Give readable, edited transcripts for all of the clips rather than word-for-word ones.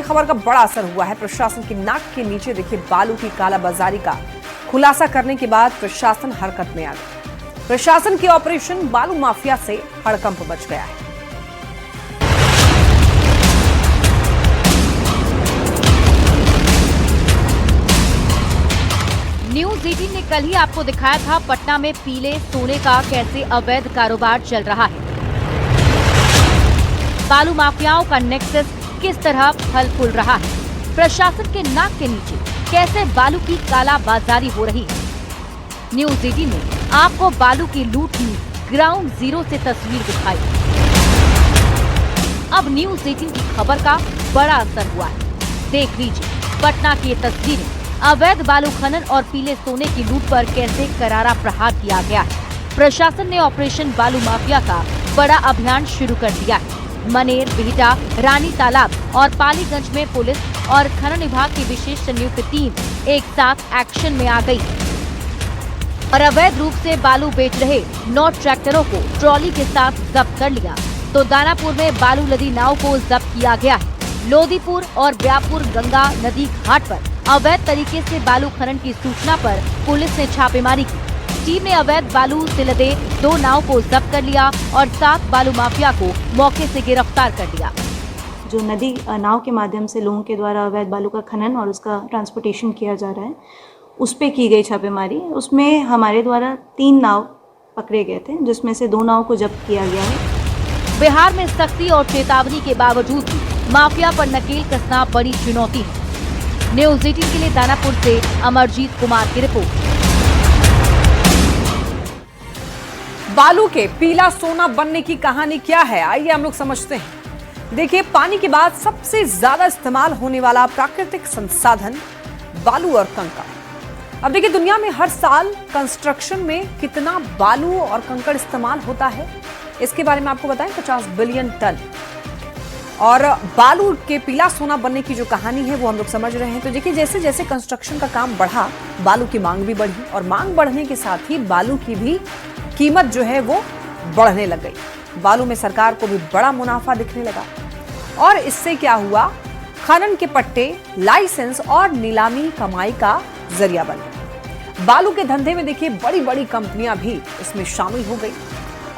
खबर का बड़ा असर हुआ है। प्रशासन की नाक के नीचे देखिए बालू की कालाबाजारी का खुलासा करने के बाद प्रशासन हरकत में आ गया। प्रशासन की ऑपरेशन बालू माफिया से हड़कंप मच गया है। न्यूज 18 ने कल ही आपको दिखाया था पटना में पीले सोने का कैसे अवैध कारोबार चल रहा है। बालू माफियाओं का नेक्सस किस तरह फल फूल रहा है। प्रशासन के नाक के नीचे कैसे बालू की कालाबाजारी हो रही है। न्यूज 18 ने आपको बालू की लूट की ग्राउंड जीरो से तस्वीर दिखाई। अब न्यूज 18 की खबर का बड़ा असर हुआ है। देख लीजिए पटना की ये तस्वीरें। अवैध बालू खनन और पीले सोने की लूट पर कैसे करारा प्रहार किया गया है। प्रशासन ने ऑपरेशन बालू माफिया का बड़ा अभियान शुरू कर दिया है। मनेर, बिहटा, रानी तालाब और पालीगंज में पुलिस और खनन विभाग की विशेष संयुक्त टीम एक साथ एक्शन में आ गई और अवैध रूप से बालू बेच रहे 9 ट्रैक्टरों को ट्रॉली के साथ जब्त कर लिया। तो दानापुर में बालू लदी नाव को जब्त किया गया है। लोदीपुर और ब्यापुर गंगा नदी घाट पर अवैध तरीके से बालू खनन की सूचना पर पुलिस ने छापेमारी की। टीम ने अवैध बालू से लदे 2 नाव को जब्त कर लिया और 7 बालू माफिया को मौके से गिरफ्तार कर लिया। जो नदी नाव के माध्यम से लोगों के द्वारा अवैध बालू का खनन और उसका ट्रांसपोर्टेशन किया जा रहा है, उस पे की गई छापेमारी। उसमें हमारे द्वारा 3 नाव पकड़े गए थे, जिसमें से 2 नाव को जब्त किया गया है। बिहार में सख्ती और चेतावनी के बावजूद भी माफिया पर नकेल कसना बड़ी चुनौती है। न्यूज 18 के लिए दानापुर से अमरजीत कुमार की रिपोर्ट। बालू के पीला सोना बनने की कहानी क्या है, आइए हम लोग समझते हैं। देखिए, पानी के बाद सबसे ज्यादा इस्तेमाल होने वाला प्राकृतिक संसाधन बालू और कंकड़। अब देखिए, दुनिया में हर साल कंस्ट्रक्शन में कितना बालू और कंकड़ इस्तेमाल होता है, इसके बारे में आपको बताएं। 50 बिलियन टन। और बालू के पीला सोना बनने की जो कहानी है वो हम लोग समझ रहे हैं। तो देखिए, जैसे जैसे कंस्ट्रक्शन का काम बढ़ा, बालू की मांग भी बढ़ी और मांग बढ़ने के साथ ही बालू की भी कीमत जो है वो बढ़ने लग गई। बालू में सरकार को भी बड़ा मुनाफा दिखने लगा और इससे क्या हुआ, खनन के पट्टे, लाइसेंस और नीलामी कमाई का जरिया बने। बालू के धंधे में देखिए बड़ी बड़ी कंपनियां भी इसमें शामिल हो गई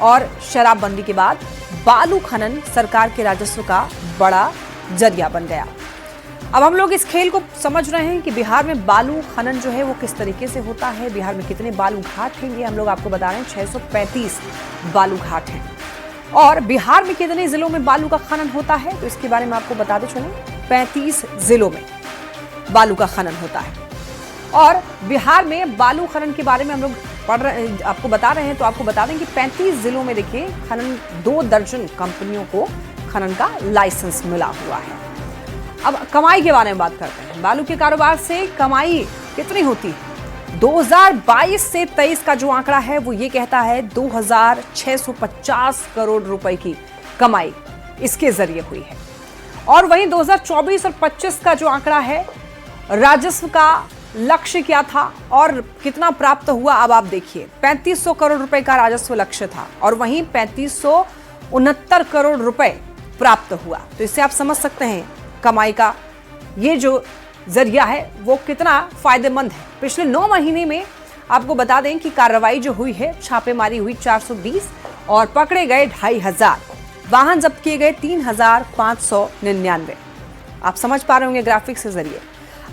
और शराबबंदी के बाद बालू खनन सरकार के राजस्व का बड़ा जरिया बन गया। अब हम लोग इस खेल को समझ रहे हैं कि बिहार में बालू खनन जो है वो किस तरीके से होता है। बिहार में कितने बालू घाट हैं, ये हम लोग आपको बता रहे हैं। 635 बालू घाट हैं। और बिहार में कितने जिलों में बालू का खनन होता है, तो इसके बारे में आपको बताते चलें। 35 जिलों में बालू का खनन होता है। और बिहार में बालू खनन के बारे में हम लोग आपको बता रहे हैं, तो आपको बता दें कि 35 जिलों में देखिए खनन 2 दर्जन कंपनियों को खनन का लाइसेंस मिला हुआ है। अब कमाई के बारे में बात करते हैं। बालू के कारोबार से कमाई कितनी होती है? 2022 से 23 का जो आंकड़ा है वो ये कहता है 2650 करोड़ रुपए की कमाई इसके जरिए हुई है। और वहीं 2024 और 25 का जो आंकड़ा है, राजस्व का लक्ष्य क्या था और कितना प्राप्त हुआ, अब आप देखिए। 3500 करोड़ रुपए का राजस्व लक्ष्य था और वहीं 3569 करोड़ रुपए प्राप्त हुआ। तो इससे आप समझ सकते हैं कमाई का ये जो जरिया है वो कितना फायदेमंद है। पिछले 9 महीने में आपको बता दें कि कार्रवाई जो हुई है, छापेमारी हुई 420 और पकड़े गए 2500, वाहन जब्त किए गए 3599। आप समझ पा रहे होंगे ग्राफिक्स के जरिए।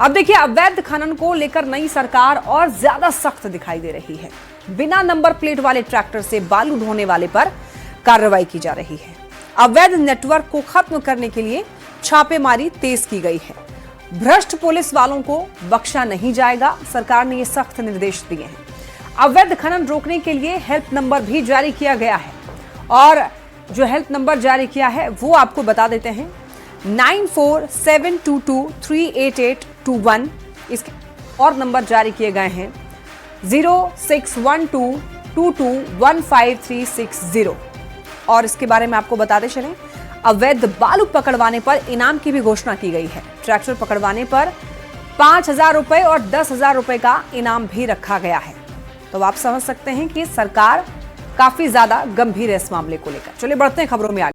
अब देखिए, अवैध खनन को लेकर नई सरकार और ज्यादा सख्त दिखाई दे रही है। बिना नंबर प्लेट वाले ट्रैक्टर से बालू ढोने वाले पर कार्रवाई की जा रही है। अवैध नेटवर्क को खत्म करने के लिए छापेमारी तेज की गई है। भ्रष्ट पुलिस वालों को बख्शा नहीं जाएगा, सरकार ने ये सख्त निर्देश दिए हैं। अवैध खनन रोकने के लिए हेल्प नंबर भी जारी किया गया है और जो हेल्प नंबर जारी किया है वो आपको बता देते हैं। 9472238821। इसके और नंबर जारी किए गए हैं 0612221530 और इसके बारे में आपको बताते चलें। अवैध बालू पकड़वाने पर इनाम की भी घोषणा की गई है। ट्रैक्टर पकड़वाने पर 5000 रुपए और 10,000 रुपए का इनाम भी रखा गया है। तो आप समझ सकते हैं कि सरकार काफी ज्यादा गंभीर है इस मामले को लेकर। चलिए बढ़ते हैं खबरों में आगे।